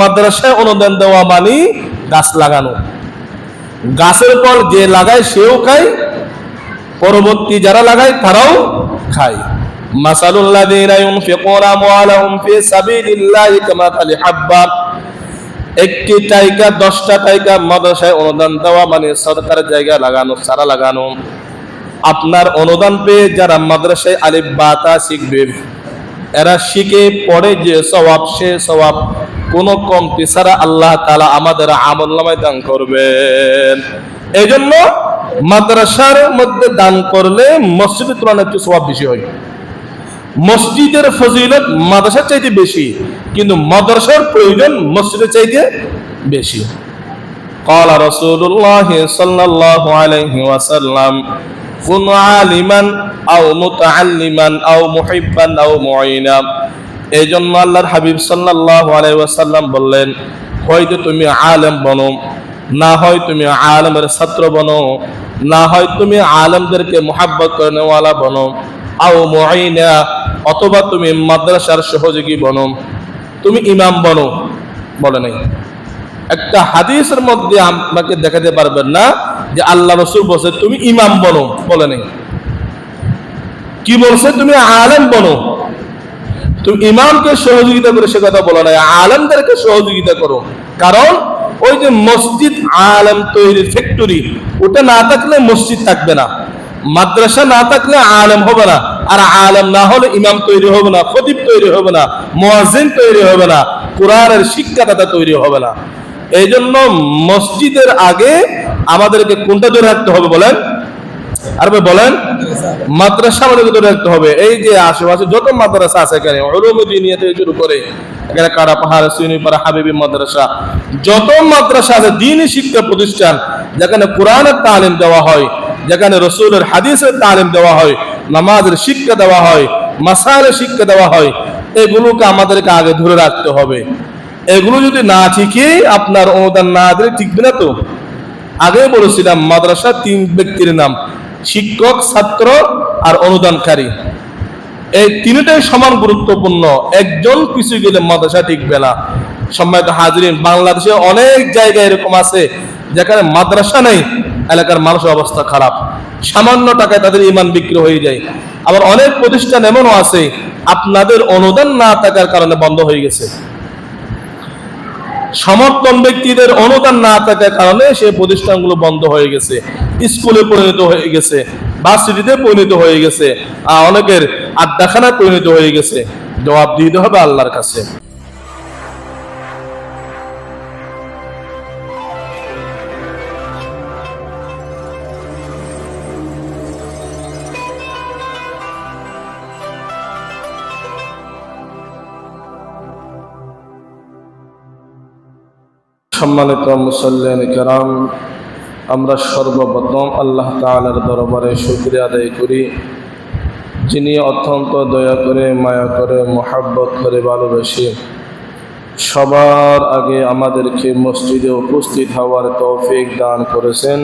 মাদ্রাসায় অনুদান দেওয়া মানে গাছ লাগানো। গাছের ফল যে লাগায় সেও খায়, পরবর্তী যারা লাগায় তারাও খায়। মাসালুল্লাযীনা ইউনফিকুনা আমওয়ালাহুম ফি সাবিলিল্লাহি কামাসালি হাব্বা, একটি টাইকা 10টা টাইকা মাদ্রাসায় অনুদান দেওয়া মানে সরকারের জায়গা লাগানো, চারা লাগানো। আপনার অনুদান পেয়ে যারা মাদ্রাসায় আলিফ বা তা শিখবে, এরা শিখে পড়ে যে সওয়াব, সে সওয়াব কোন কমতি ছাড়া আল্লাহ তাআলা আমাদের আমলনামায় দান করবেন। এই জন্য মাদ্রাসার মধ্যে দান করলে মসজিদের তুলনায় একটু সওয়াব বেশি হয়। মসজিদের ফজিলত মাদ্রাসার চাইতে বেশি, কিন্তু মাদ্রাসার প্রয়োজন মসজিদের চাইতে বেশি। قال رسول الله صلى الله عليه وسلم كن عالما أو متعلما أو محبا أو معينا। এই জন্য আল্লাহর হাবিব সাল্লাল্লাহু আলাইহি ওয়াসাল্লাম বললেন, হয়তো তুমি আলেম বনো, না হয় তুমি আলেমের ছাত্র বনো, না হয় তুমি আলেমদেরকে মুহাব্বত করেনেওয়ালা বনো, আও মুঈনা, অথবা তুমি মাদ্রাসার সহযোগী বনো, তুমি ইমাম বনো। বলে নাই একটা হাদিসের মধ্যে আপনাকে দেখাতে পারবেন না যে আল্লাহ রাসূল বলেছে তুমি ইমাম বনো, বলে নাই। কি বলছে? তুমি আলেম বনো। তুমি ইমামকে সহযোগিতা করে সে কথা বলো না, আলেমদেরকে সহযোগিতা করো। কারণ ওই যে মসজিদ আলেম তৈরির ফ্যাক্টরি, ওটা না থাকলে মসজিদ থাকবে না, মাদ্রাসা না থাকলে আলেম হবে না, আর আলেম না হলে ইমাম তৈরি হবে না, খতিব তৈরি হবে না, মুয়াজ্জিন তৈরি হবে না, কোরআনের শিক্ষাদাতা তৈরি হবে না। এই জন্য মসজিদের আগে আমাদেরকে কোনটা ধরে রাখতে হবে বলেন? আরবে বলেন, মাদ্রাসা আমাদেরকে ধরে রাখতে হবে। এই যে আশেপাশে যত মাদ্রাসা আছে, এখানে উলুমুদ্দিনিয়া থেকে শুরু করে এখানে কারা পাহাড়, সুন্নিপাড়া, হাবিবি মাদ্রাসা, যত মাদ্রাসা আছে দ্বীনি শিক্ষা প্রতিষ্ঠান, যেখানে কোরআনের তালিম দেওয়া হয়, যেখানে রাসূলের হাদিসের তালিম দেওয়া হয়, নামাজের শিক্ষা দেওয়া হয়, মাসাইলের শিক্ষা দেওয়া হয়, এগুলোকে আমাদেরকে আগে ধরে রাখতে হবে। এগুলো যদি না ঠিকই আপনার অনুদান না দিলে ঠিকবে না। তো আগে বলেছিলাম মাদ্রাসা 3 ব্যক্তির নাম, শিক্ষক, ছাত্র আর অনুদানকারী। এই তিনটাই সমান গুরুত্বপূর্ণ। একজন পিছু গেলে মাদ্রাসা টিকবে না। সম্মানিত হাজিরিন, বাংলাদেশে অনেক জায়গায় এরকম আছে যেখানে মাদ্রাসা নেই, এলাকার মানুষের অবস্থা খারাপ, সামান্য টাকায় তাদের ঈমান বিক্রি হয়ে যায়। আবার অনেক প্রতিষ্ঠান এমনও আছে আপনাদের অনুদান না থাকার কারণে বন্ধ হয়ে গেছে। সমর্থন ব্যক্তিদের অনুদান না থাকার কারণে সেই প্রতিষ্ঠানগুলো বন্ধ হয়ে গেছে, স্কুলে পরিণত হয়ে গেছে, ভার্সিটিতে পরিণত হয়ে গেছে, অনেকের আড্ডাখানায় পরিণত হয়ে গেছে। জবাব দিতে হবে আল্লাহর কাছে। সম্মানিত মুসল্লিন কিরাম, আমরা সর্বপ্রথম আল্লাহ তাআলার দরবারে শুকরিয়া আদায় করি, যিনি অত্যন্ত দয়া করে, মায়া করে, মহব্বত করে, ভালোবাসে সবার আগে আমাদেরকে মসজিদে উপস্থিত হওয়ার তৌফিক দান করেছেন।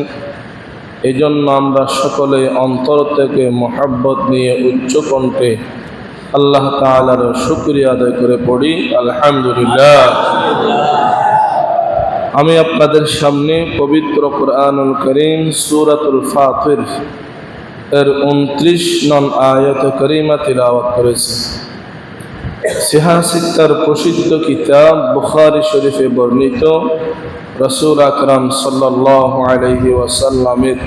এই জন্য আমরা সকলে অন্তর থেকে মহব্বত নিয়ে উচ্চ কণ্ঠে আল্লাহ তাআলার শুকরিয়া আদায় করে পড়ি আলহামদুলিল্লাহ। আমি আপনাদের সামনে পবিত্র কুরআনুল কারীম সূরাতুল ফাতির এর 29 নং আয়াত কারীমা তিলাওয়াত করেছি। সিহাসিকার প্রসিদ্ধ কিতাব বুখারী শরীফে বর্ণিত রাসূল আকরাম সাল্লাল্লাহু আলাইহি ওয়াসাল্লামের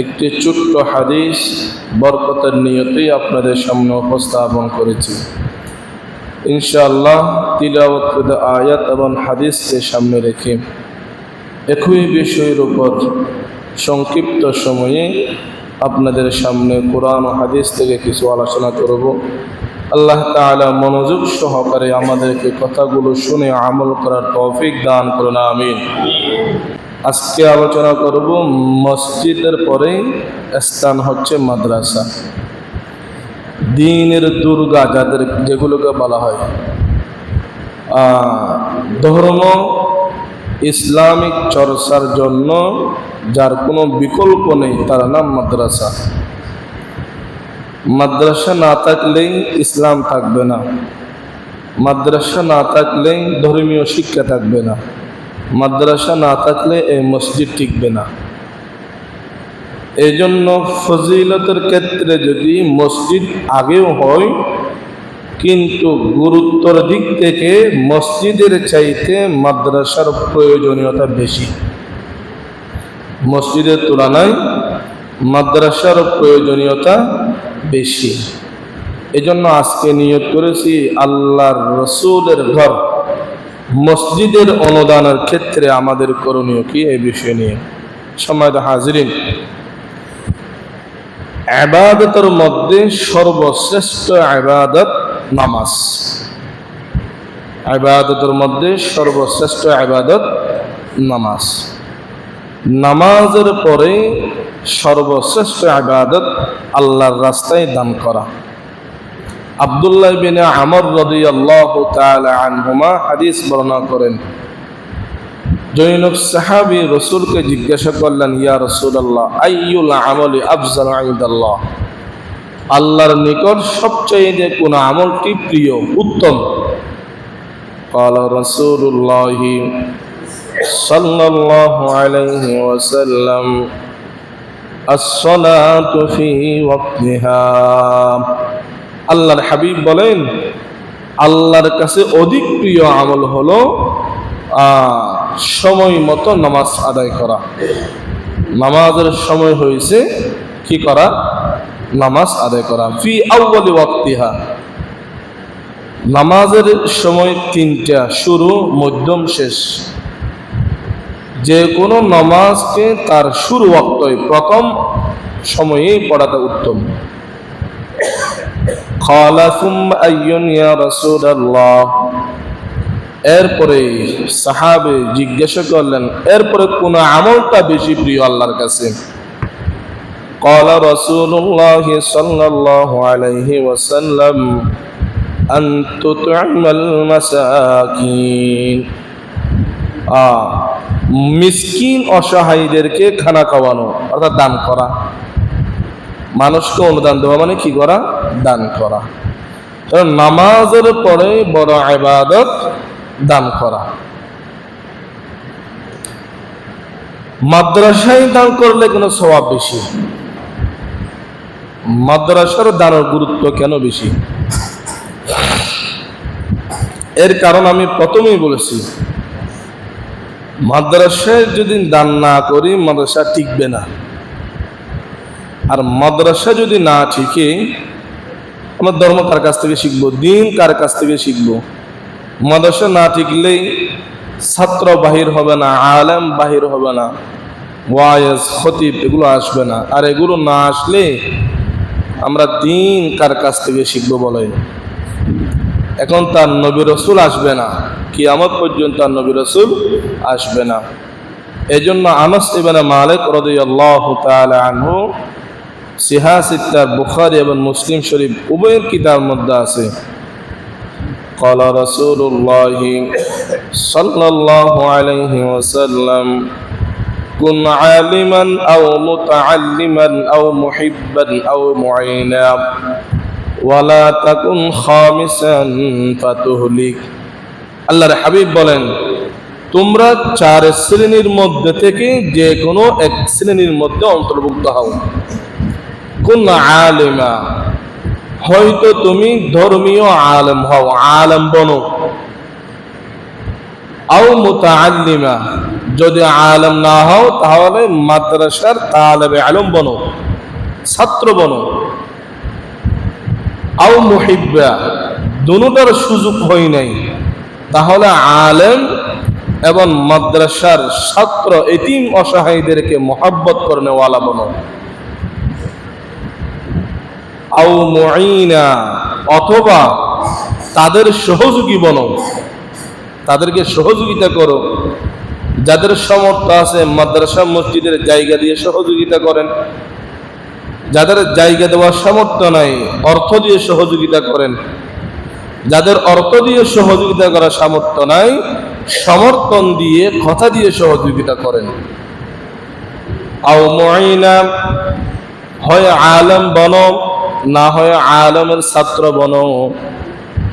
একটি ছোট্ট হাদিস বরকতের নিয়তেই আপনাদের সামনে উপস্থাপন করেছি। ইনশাআল্লাহ তিলাওয়াত আয়াত এবং হাদিসকে সামনে রেখে একই বিষয়ের উপর সংক্ষিপ্ত সময়ে আপনাদের সামনে কোরআন ও হাদিস থেকে কিছু আলোচনা করব। আল্লাহ তাআলা মনোযোগ সহকারে আমাদেরকে কথাগুলো শুনে আমল করার তৌফিক দান করুন, আমিন। আজকে আলোচনা করব মসজিদের পরে স্থান হচ্ছে মাদ্রাসা। দ্বীনের দুর্গা যাদের, যেগুলোকে বলা হয় ধর্ম ইসলামিক চর্চার জন্য যার কোনো বিকল্প নেই, তার নাম মাদ্রাসা। মাদ্রাসা না থাকলেই ইসলাম থাকবে না। মাদ্রাসা না থাকলে ধর্মীয় শিক্ষা থাকবে না, মাদ্রাসা না থাকলে এই মসজিদ টিকবে না। এই জন্য ফজিলতের ক্ষেত্রে যদি মসজিদ আগেও হয়, কিন্তু গুরুত্বর দিক থেকে মসজিদের চাইতে মাদ্রাসার প্রয়োজনীয়তা বেশি। মসজিদের তুলনায় মাদ্রাসার প্রয়োজনীয়তা বেশি। এজন্য আজকে নিয়ত করেছি আল্লাহর রসুলের ঘর মসজিদের অনুদানের ক্ষেত্রে আমাদের করণীয় কি, এই বিষয় নিয়ে। সম্মানিত হাজিরিন, ইবাদতের মধ্যে সর্বশ্রেষ্ঠ ইবাদত নামাজ। ইবাদতের মধ্যে সর্বশ্রেষ্ঠ ইবাদত নামাজ। নামাজের পরে সর্বশ্রেষ্ঠ ইবাদত আল্লাহর রাস্তায় দান করা। আব্দুল্লাহ বিন আমর রাদিয়াল্লাহু তাআলা আনহুমা হাদিস বর্ণনা করেন, জৈনব সাহাবী রাসূলকে জিজ্ঞাসা করলেন, ইয়া রাসূলুল্লাহ, আইয়ুল আমালি আফজালু ইনদাল্লাহ, আল্লাহর নিকট সবচেয়ে কোন আমলটি প্রিয়, উত্তম? ক্বালা রাসূলুল্লাহ সাল্লাল্লাহু আলাইহি ওয়াসাল্লাম, আস-সালাতু ফি ওয়াক্তিহা। আল্লাহর হাবিব বলেন, আল্লাহর কাছে অধিক প্রিয় আমল হলো সময় মতো নামাজ আদায় করা। নামাজের সময় হয়েছে কি করা? নামাজ আদায় করা। ফি আউয়ালি ওয়াক্তিহা, নামাজের সময় তিনটা, শুরু, মধ্যম, শেষ। যে কোনো নামাজকে তার শুরু ওয়াক্তে, প্রথম সময়েই পড়াটা উত্তম। ক্বালা সুম্মা আইয়ুন ইয়া রাসূলুল্লাহ, এরপরে সাহাবে জিজ্ঞাসা করলেন, এরপরে কোন আমলটা বেশি প্রিয় আল্লাহর কাছে? ক্বালা রাসূলুল্লাহ সাল্লাল্লাহু আলাইহি ওয়াসাল্লাম, আন তুত'ইমাল মাসাকিন, মিসকিন অসহায়দেরকে খানা খাওয়ানো, অর্থাৎ দান করা। মানুষকে অনুদান দেওয়া মানে কি করা? দান করা। নামাজের পরে বড় ইবাদত দান করা। মাদ্রাসায় দান করলে কেন সওয়াব বেশি? মাদ্রাসার দানের গুরুত্ব কেন বেশি? এর কারণ আমি প্রথমেই বলেছি, মাদ্রাসায় যদি দান না করি মাদ্রাসা টিকবে না। আর মাদ্রাসা যদি না ঠিকে, আমার ধর্ম কার কাছ থেকে শিখবো? দিন কার কাছ থেকে শিখবো? মাদ্রাসা না ঠিকলেই ছাত্র বাহির হবে না, আলেম বাহির হবে না, ওয়াইজ, খতিব এগুলো আসবে না। আর এগুলো না আসলে আমরা দিন কার কাছ থেকে শিখবো বলে? এখন তার নবী রাসূল আসবে না, কিয়ামত পর্যন্ত তার নবী রাসূল আসবে না। এজন্য আনাস ইবনে মালিক রাদিয়াল্লাহু তাআলা আনহু, সিহাহ সিত্তাহ, বুখারী এবং মুসলিম শরীফ উভয়ের কিতাবের মধ্যে আছে, ক্বালা রাসূলুল্লাহ সাল্লাল্লাহু আলাইহি ওয়াসাল্লাম, কুন আলিমান আও মুতাআল্লিমান আও মুহিব্বান আও মুঈনা ওয়ালা তাকুন খামিসান ফাতুহলিক। আল্লাহর হাবিব বলেন, তোমরা চার শ্রেণীর মধ্যে থেকে যে কোনো এক শ্রেণীর মধ্যে অন্তর্ভুক্ত হও। কুন আলিমা, হয়তো তুমি ধর্মীয় আলেম হও, আলেম বনো। আও মুতাআল্লিমা, যদি আলেম না হও তাহলে মাদ্রাসার তালেবে ইলম বনো, ছাত্র বনো। আও মুহিব্বা, দুটোর সুযোগ হয় নাই, তাহলে আলেম এবং মাদ্রাসার ছাত্র এতিম অসহায়দেরকে মহব্বত করনেওয়ালা বনো। আও মুঈনা, অথবা তাদের সহযোগী বনো, তাদেরকে সহযোগিতা করো। যাদের সামর্থ্য আছে মাদ্রাসা মসজিদের জায়গা দিয়ে সহযোগিতা করেন, যাদের জায়গা দেওয়ার সামর্থ্য নাই অর্থ দিয়ে সহযোগিতা করেন, যাদের অর্থ দিয়ে সহযোগিতা করার সামর্থ্য নাই সমর্থন দিয়ে, কথা দিয়ে সহযোগিতা করেন। আও মুঈনা, হয় আলেম বনো, না হয় আলেমের ছাত্র বনো।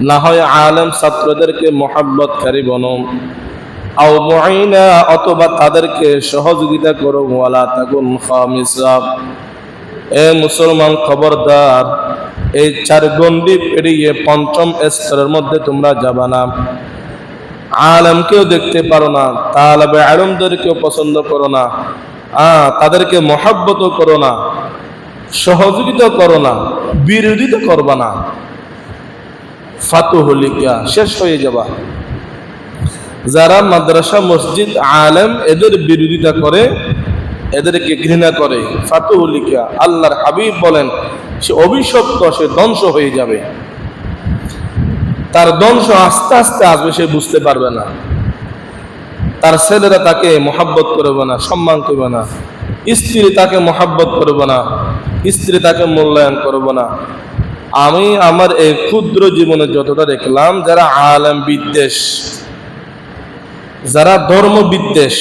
না হয় আলেম ছাত্রদেরকে মহাব্বতকারী বনো, আও মুঈনা অথবা তাদেরকে সহযোগিতা করো, ওয়ালা তাকুন খামিসা এ মুসলমান খবরদার, এই 4 গণ্ডি পেরিয়ে 5ম স্তরের মধ্যে তোমরা যাবা না। আলেমকেও দেখতে পারো না, তালেবে ইলমদেরকেও পছন্দ করো না, তাদেরকে মহাব্বতও করো না, সহযোগিতা করো না, বিরোধিতা করবা না, ফাতুহুলিকা শেষ হয়ে যাবা। যারা মাদ্রাসা মসজিদ আলেম এদের বিরোধিতা করে, এদেরকে ঘৃণা করে, ফাতুহুলিকা আল্লাহর হাবিব বলেন সে অভিশপ্ত, সে ধ্বংস হয়ে যাবে। তার ধ্বংস আস্তে আস্তে আসবে, সে বুঝতে পারবে না। তার ছেলেরা তাকে মহাব্বত করবে না, সম্মান করবে না, স্ত্রী তাকে মহাব্বত করবে না, স্ত্রী তাকে মূল্যায়ন করবে না। আমি আমার এই ক্ষুদ্র জীবনে যতটা দেখলাম, যারা আলেম বিদ্বেষ, যারা ধর্ম বিদ্বেষ,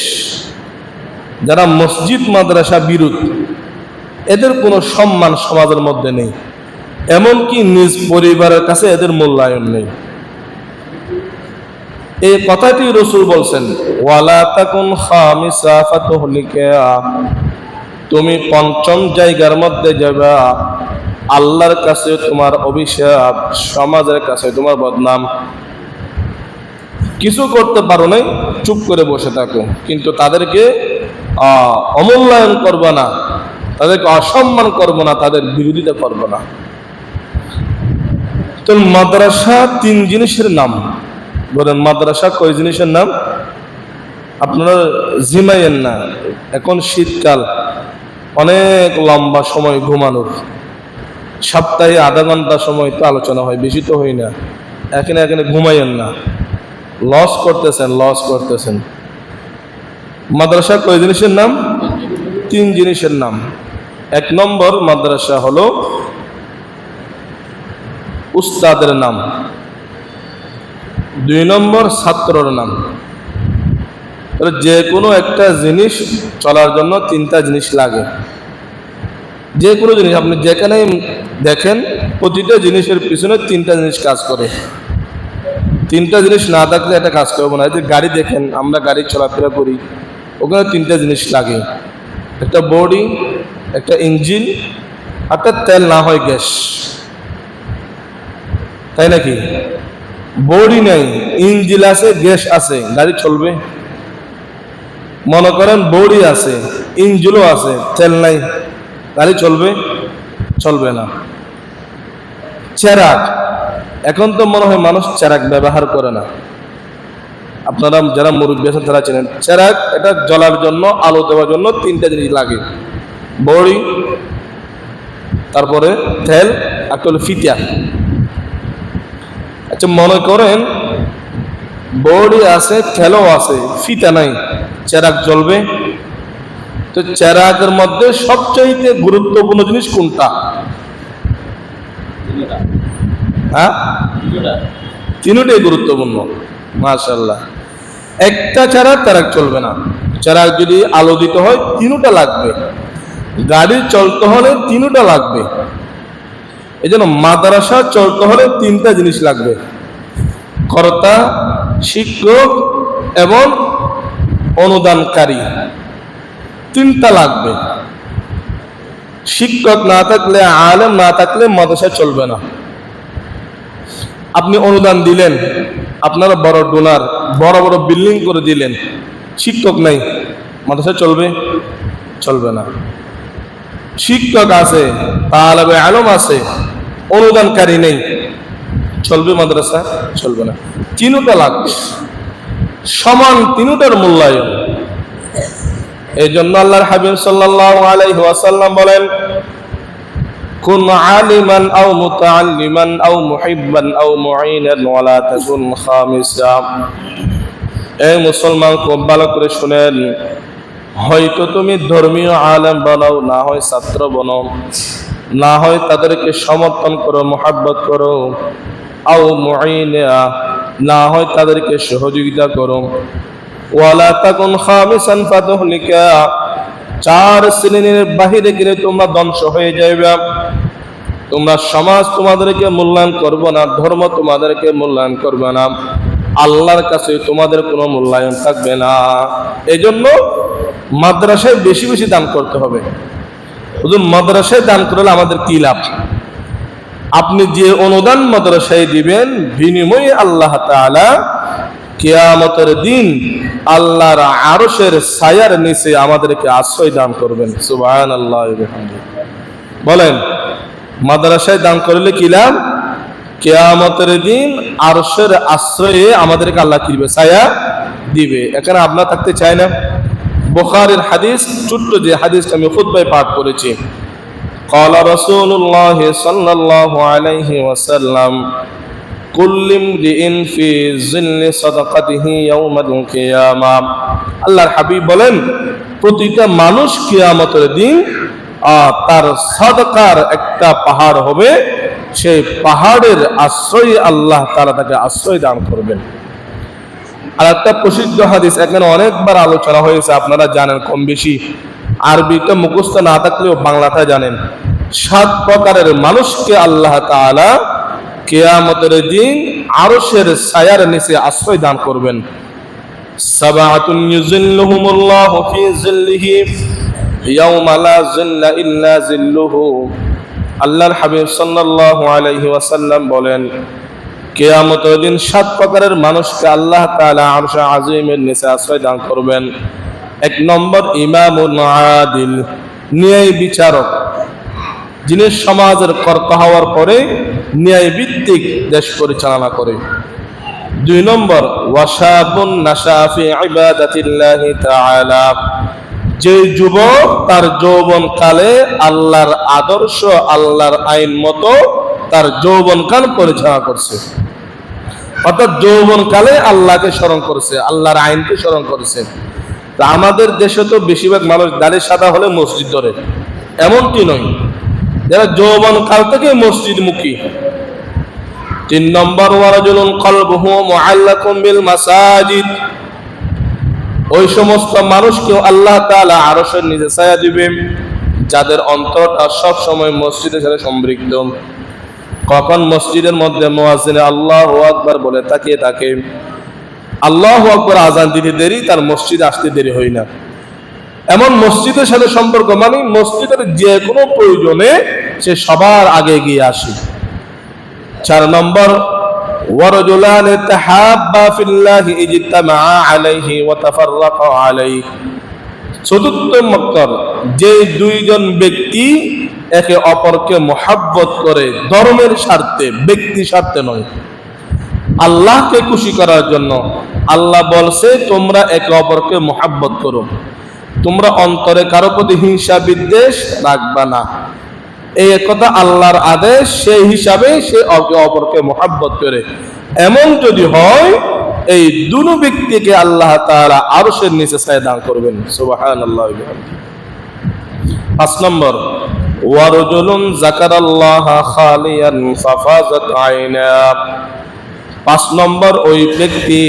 যারা মসজিদ মাদ্রাসা বিরোধ, এদের কোনো সম্মান সমাজের মধ্যে নেই, এমনকি নিজ পরিবারের কাছে এদের মূল্যায়ন নেই। এই কথাটি রাসূল বলছেন, ওয়ালা তাকুন খামিসা ফাতুহলিকা, তুমি 5ম জায়গার মধ্যে যাবে, আল্লাহর কাছে তোমার অভিশাপ, সমাজের কাছে তোমার বদনাম। কিছু করতে পারো নাই, চুপ করে বসে থাকো, কিন্তু তাদেরকে অমূল্যায়ন করবে না, তাদেরকে অসম্মান করবো না, তাদের বিরোধিতা করবো না। তো মাদ্রাসা 3 জিনিসের নাম বলেন। মাদ্রাসা কয় জিনিসের নাম? আপনারা জিমাইয়েন না, এখন শীতকাল, অনেক লম্বা সময় ঘুমানোর, সপ্তাহে আধা ঘন্টা সময় তো আলোচনা হয়, বেশি তো হয় না। এখানে ঘুমাইয়েন না, লস করতেছেন। মাদ্রাসা কয় জিনিসের নাম? 3 জিনিসের নাম। 1 নম্বর মাদ্রাসা হলো উস্তাদের নাম, 2 নম্বর ছাত্রর নাম। যে কোনো একটা জিনিস চলার জন্য 3টা জিনিস লাগে। যে কোনো জিনিস আপনি যেখানে দেখেন, প্রতিটা জিনিসের পিছনে 3টা জিনিস কাজ করে। 3টা জিনিস না থাকলে এটা কাজ করবো না। এই যে গাড়ি দেখেন, আমরা গাড়ি চলাফেরা করি, ওখানে 3টা জিনিস লাগে, একটা বডি, একটা ইঞ্জিন, একটা তেল না হয় গ্যাস, তাই নাকি? বডি নাই, ইঞ্জিন আছে, গ্যাস আছে, গাড়ি চলবে? মনে করেন বডি আছে, ইঞ্জিনও আছে, তেল নাই, গাড়ি চলবে? চলবে না। চেরাগ, এখন তো মনে হয় মানুষ চেরাগ ব্যবহার করে না। আপনারা যারা মুরব্বী আছেন তারা চেনেন চেরাগ, এটা জ্বলার জন্য, আলো দেওয়ার জন্য 3টা জিনিস লাগে, বড়ি, তারপরে তেল, একটা হলো ফিতা। আচ্ছা মনে করেন বড়ি আছে, তেলও আছে, ফিতা নাই, চেরাগ জ্বলবে? তো চেরাগের মধ্যে সবচাইতে গুরুত্বপূর্ণ জিনিস কোনটা? হ্যাঁ, 3টাই গুরুত্বপূর্ণ। মাশাআল্লাহ। একটা ছাড়া চেরাগ চলবে না। চেরাগ যদি আলো দিতে হয় 3টা লাগবে, গাড়ি চলতে হলে 3টা লাগবে। এই জন্য মাদ্রাসা চলতে হলে 3টা জিনিস লাগবে, কর্তা, শিক্ষক এবং অনুদানকারী, 3টা লাগবে। শিক্ষক না থাকলে, আলেম না থাকলে মাদ্রাসা চলবে না। আপনি অনুদান দিলেন, আপনারা বড় ডোনার, বড় বড় বিল্ডিং করে দিলেন, শিক্ষক নাই, মাদ্রাসা চলবে? চলবে না। শিক্ষক আছে, তালেবে ইলম আছে, অনুদানকারী নেই, চলবে মাদ্রাসা? চলবে না। 3টা লাগবে, সমান 3টার মূল্যায়ন। এই জন্য আল্লাহর হাবিব সাল্লাল্লাহু আলাইহি ওয়াসাল্লাম বলেন, কুন আলিমান আও মুতাআল্লিমান আও মুহিব্বান আও মুঈনান ওয়ালা তাকুন খামিসা। এই মুসলমান খুব ভালো করে শুনেন, হয়তো তুমি ধর্মীয় আলেম বানাও, না হয় ছাত্র বানাও, না হয় তাদেরকে সমর্থন করো, মুহাব্বত করো, আও মুঈনা, না হয় তাদেরকে সহযোগিতা করো, ওয়ালা তাকুন খামিসান ফাতুহলিকা, 4 শ্রেণীর বাহিরে গেলে তোমরা ধ্বংস হয়ে যাবে। তোমরা সমাজ তোমাদেরকে মূল্যায়ন করবে না, ধর্ম তোমাদেরকে মূল্যায়ন করবে না, আল্লাহর কাছে তোমাদের কোনো মূল্যায়ন থাকবে না। এজন্য মাদ্রাসায় বেশি বেশি দান করতে হবে। হুজুর, মাদ্রাসায় দান করলে আমাদের কি লাভ? আপনি যে অনুদান মাদ্রাসায় দিবেন, বিনিময়ে আল্লাহ তাআলা কিয়ামতের দিন আল্লাহর আরশের ছায়ার নিচে আমাদেরকে আশ্রয় দান করবেন। সুবহানাল্লাহ ওয়া বিহামদিহি। বলেন, মাদ্রাসায় দান করলে কি লাভ? কিয়ামতের দিন আরশের আশ্রয়ে আমাদেরকে আল্লাহ কি দিবে? ছায়া দিবে। এখানে আপনারা থাকতে চায় না? বুখারীর হাদিস, ছোট্ট যে হাদিসটা আমি খুতবায় পাঠ করেছি, قال رسول الله صلى الله عليه وسلم كل امرئ في ظل صدقته يوم القيامة। আল্লাহর হাবিব বলেন, প্রতিটা মানুষ কিয়ামতের দিন তার সাদকার একটা পাহাড় হবে, সেই পাহাড়ের আশ্রয়ে আল্লাহ তাআলা তাকে আশ্রয় দান করবেন। আর একটা প্রসিদ্ধ হাদিস, এখানে অনেকবার আলোচনা হয়েছে, আপনারা জানেন কম বেশি, আরবিটা মুখস্থ না থাকলেও বাংলাটা জানেন। 7 প্রকারের মানুষকে আল্লাহ তাআলা কিয়ামতের দিন আরশের ছায়ার নিচে আশ্রয় দান করবেন। সাবাতুন ইউজিল্লুহুমুল্লাহু ফি জিল্লিহি ইয়াওমা লা জিল্লা ইল্লা জিল্লুহু। আল্লাহর হাবিব সাল্লাল্লাহু আলাইহি ওয়াসাল্লাম বলেন, কিয়ামতের দিন 7 প্রকারের মানুষকে আল্লাহ তাআলা আরশে আজিমের নিচে আশ্রয় দান করবেন। 1 নম্বর, ইমামুন আদিল, ন্যায় বিচারক, যিনি সমাজের কর্তা হওয়ার পরে ন্যায় ভিত্তিক দেশ পরিচালনা করে। 2 নম্বর, ওয়াশাবুন নাশা ফি ইবাদাতিল্লাহি তাআলা, যে যুবক তার যৌবন কালে আল্লাহর আদর্শ, আল্লাহর আইন মতো তার যৌবন কাল পরিচালনা করছে, অর্থাৎ যৌবন কালে আল্লাহকে স্মরণ করছে, আল্লাহর আইনকে স্মরণ করছে। তা আমাদের দেশে তো বেশিরভাগ মানুষ দাড়ি সাদা হলে মসজিদ ধরে, এমনটি নয়, যারা যৌবন কাল থেকে মসজিদ মুখী। 3 নম্বর, ওয়ারাজুলুন কলবুহু মুআল্লাকুম বিল মাসাজিদ, ওই সমস্ত মানুষকেও আল্লাহ তাআলা আরশের নিচে ছায়া দিবেন যাদের অন্তরটা সব সময় মসজিদের সাথে সম্পৃক্ত। কখন মসজিদের মধ্যে মুয়াজ্জিন আল্লাহু আকবার বলে তাকিয়ে থাকে, আল্লাহু আকবার আজান দিতে দেরি, তার মসজিদে আসতে দেরি হয় না। এমন মসজিদের সাথে সম্পর্ক, মানে মসজিদের যে কোনো প্রয়োজনে সে সবার আগে গিয়ে আসে। 4 নম্বর, ওয়ারাজুলান তাহাব্বা ফিল্লাহি ইজতামা আলাইহি ওয়া তাফাররাকা আলাইহি। 4র্থ নম্বর, যে 2 জন ব্যক্তি একে অপরকে মহব্বত করে ধর্মের স্বার্থে, ব্যক্তি স্বার্থে নয়, আল্লাহকে খুশি করার জন্য। আল্লাহ বলছে তোমরা একে অপরকে মহব্বত করো, তোমরা অন্তরে কারো প্রতি হিংসা বিদ্বেষ রাখবা না, এই কথা আল্লাহর আদেশ। সেই হিসাবে সে একে অপরকে মহব্বত করে। এমন যদি হয়, এই 2 ব্যক্তিকে আল্লাহ তাআলা আরশের নিচে ছায়া দান করবেন। সুবহানাল্লাহ ওয়া বিহামদিহি। 5 নম্বর, ওয়ারাজুলুন যাকারাল্লাহা খালিয়ান ফাফাযাত আইনা। 5 নম্বর, ওই ব্যক্তি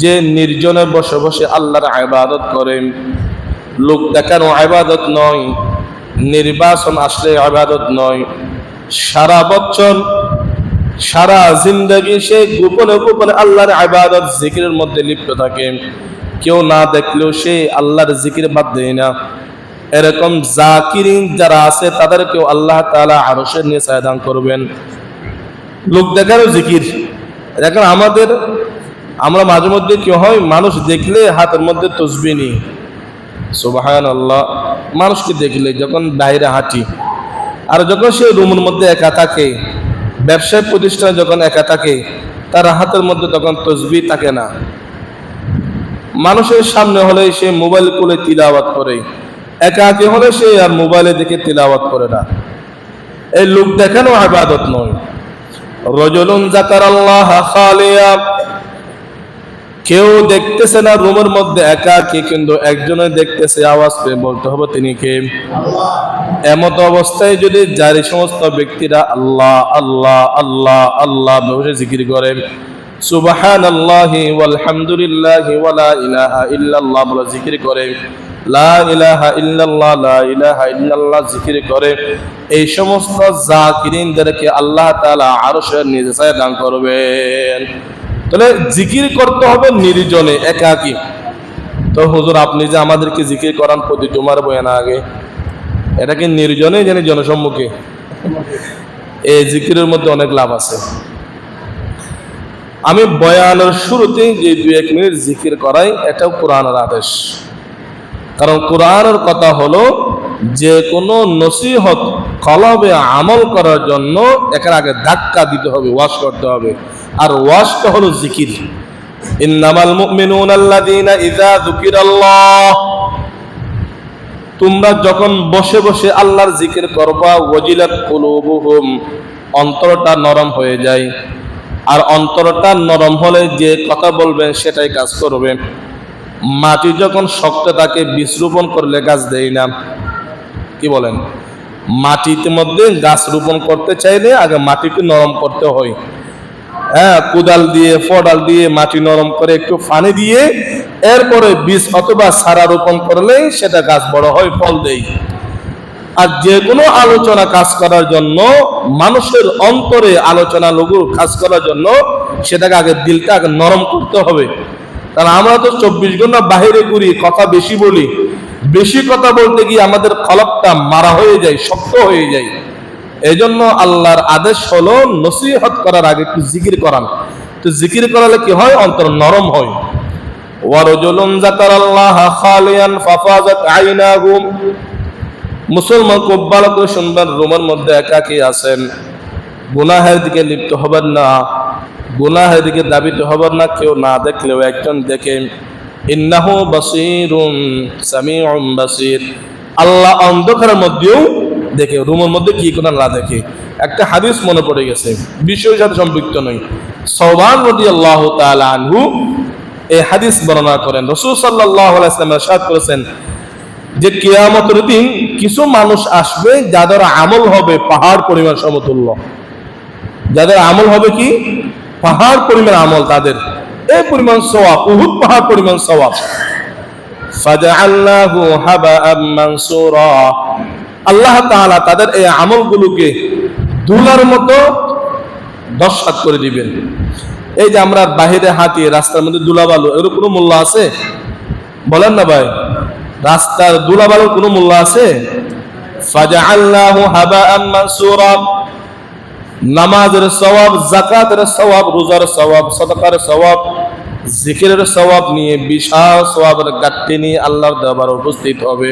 যে নির্জনে বসে বসে আল্লাহর ইবাদত করে, লোক দেখানো ইবাদত নয়, নির্বাচন আসলে ইবাদত নয়, সারা বছর সারা জিন্দেগি সে গোপনে গোপনে আল্লাহর ইবাদত জিকিরের মধ্যে লিপ্ত থাকে, কেউ না দেখলেও সে আল্লাহর জিকির বাদ দেয় না। এরকম জাকিরিন যারা আছে তাদেরকেও আল্লাহ তাআলা আরশের নিচে ছায়া দান করবেন। লোক দেখানো জিকির, দেখেন আমরা মাঝে মধ্যে কি হয়, মানুষ দেখলে হাতের মধ্যে তাসবিহ নিই, সুবহানাল্লাহ। মানুষকে দেখলে যখন বাইরে হাঁটি, আর যখন সে রুমের মধ্যে একা থাকে, ব্যবসায় প্রতিষ্ঠানে যখন একা থাকে, তার হাতের মধ্যে তখন তাসবিহ থাকে না। মানুষের সামনে হলে সে মোবাইল খুলে তিলাওয়াত করে, একাকী হলে সে আর মোবাইলে দেখে তিলাওয়াত করে না। এই লোক দেখানো ইবাদত নয়। রাজুলুন যাকারাল্লাহা খালিয়া, কেউ দেখতেছে না রুমের মধ্যে একাকী, কিন্তু একজনে দেখতেছে, আওয়াজ পেয়ে বলতে হবে তিনি কে? আল্লাহ। এমত অবস্থায় যদি জারি সমস্ত ব্যক্তিরা আল্লাহ আল্লাহ আল্লাহ আল্লাহ বলে জিকির করে, সুবহানাল্লাহি ওয়াল হামদুলিল্লাহি ওয়া লা ইলাহা ইল্লাল্লাহ বলে জিকির করে, লা ইলাহা ইল্লাল্লাহ লা ইলাহা ইল্লাল্লাহ জিকির করে, এই সমস্ত জাকিরিনদেরকে আল্লাহ তাআলা আরশের নিচে দান করবেন। তাহলে জিকির করতে হবে নির্জনে, একাকী। তো হুজুর আপনি যে আমাদেরকে জিকির করান প্রতি জুমার বয়ানে আগে, এটা কি নির্জনে জানি জনসম্মুখে? এই জিকিরের মধ্যে অনেক লাভ আছে। আমি বয়ানের শুরুতেই যে 2-1 মিনিট জিকির করাই, এটাও কোরআনের আদেশ। কারণ কোরআনের কথা হলো যে কোনো নসিহত কলবে আমল করার জন্য এখানে আগে ধাক্কা দিতে হবে, ওয়াশ করতে হবে। আর ওয়াশটা হলো জিকির। ইন্নামাল মুমিনুনা আল্লাযীনা ইযা যুকিরাল্লাহ, তোমরা যখন বসে বসে আল্লাহর জিকির করবা, ওয়াজিলাত কুলুবুহুম, অন্তরটা নরম হয়ে যায়। আর অন্তরটা নরম হলে যে কথা বলবেন সেটাই কাজ করবে। মাটি যখন শক্ত থাকে, বীজ রোপণ করলে গাছ দেয় না, কি বলেন? মাটির মধ্যে গাছ রোপণ করতে চাইলে আগে মাটিকে নরম করতে হয়। কোদাল দিয়ে ফডাল দিয়ে মাটি নরম করে একটু পানি দিয়ে এরপরে বীজ অথবা চারা রোপণ করলেই সেটা গাছ বড় হয়, ফল দেয়। আর যে কোনো আলোচনা কাজ করার জন্য, মানুষের অন্তরে আলোচনা লঘু কাজ করার জন্য সেটাকে আগে দিলটা আগে নরম করতে হবে। কারণ আমরা তো 24 ঘন্টা বাহিরে ঘুরি, কথা বেশি বলি। বেশি কথা বলতে গিয়ে আমাদের কলবটা মারা হয়ে যায়, শক্ত হয়ে যায়। এই জন্য আল্লাহর আদেশ হলো নসিহত করার আগে একটু জিকির করান। তো জিকির করালে কি হয়? অন্তর নরম হয়। ওয়ারজুলুন যাকারাল্লাহ খালিয়ান ফাফাজাত আইনাহু, মুসলমান খুব ভালো করে শুনবেন, রুমের মধ্যে একাকী আছেন, গুনাহের দিকে লিপ্ত হবেন না, গুনাহের দিকে দাবিত হবেন না, কেউ না দেখলেও একজন দেখে। ইন্নাহু বাসীরুন সামিউন বাসীর, আল্লাহ অন্ধকারের মধ্যেও দেখে, রুমের মধ্যে কি কোন না দেখে। একটা হাদিস মনে পড়ে গেছে, বিষয়ের সাথে সম্পৃক্ত নয়। সাওবান রাদিয়াল্লাহু তাআলা আনহু এই হাদিস বর্ণনা করেন। রাসূল সাল্লাল্লাহু আলাইহি ওয়াসাল্লাম ইরশাদ করেছেন যে কিয়ামতের দিন কিছু মানুষ আসবে যাদের আমল হবে পাহাড় পরিমাণ সমতুল্য। যাদের আমল হবে কি? পাহাড় পরিমাণ আমল, তাদের এই পরিমাণ সওয়াব, উহুদ পাহাড় পরিমাণ সওয়াব। ফাজআলনাহু হাবাআম মানসুরা, আল্লাহ তাআলা তাদের এই আমলগুলোকে ধুলার মতো দশাত করে দিবেন। এই যে আমরা বাহিরে হাঁটি, রাস্তার মধ্যে ধুলাবালু, এর কোনো মূল্য আছে? বলেন না ভাই, রাস্তার ধুলাবালুর কোনো মূল্য আছে? ফাজআলনাহু হাবাআম মানসুরা, নামাজের সওয়াব, যাকাতের সওয়াব, রোজার সওয়াব, সাদাকার সওয়াব, জিকিরের সওয়াব নিয়ে বিশাল সওয়াবের গাঁটটি নিয়ে আল্লাহর দরবারে উপস্থিত হবে।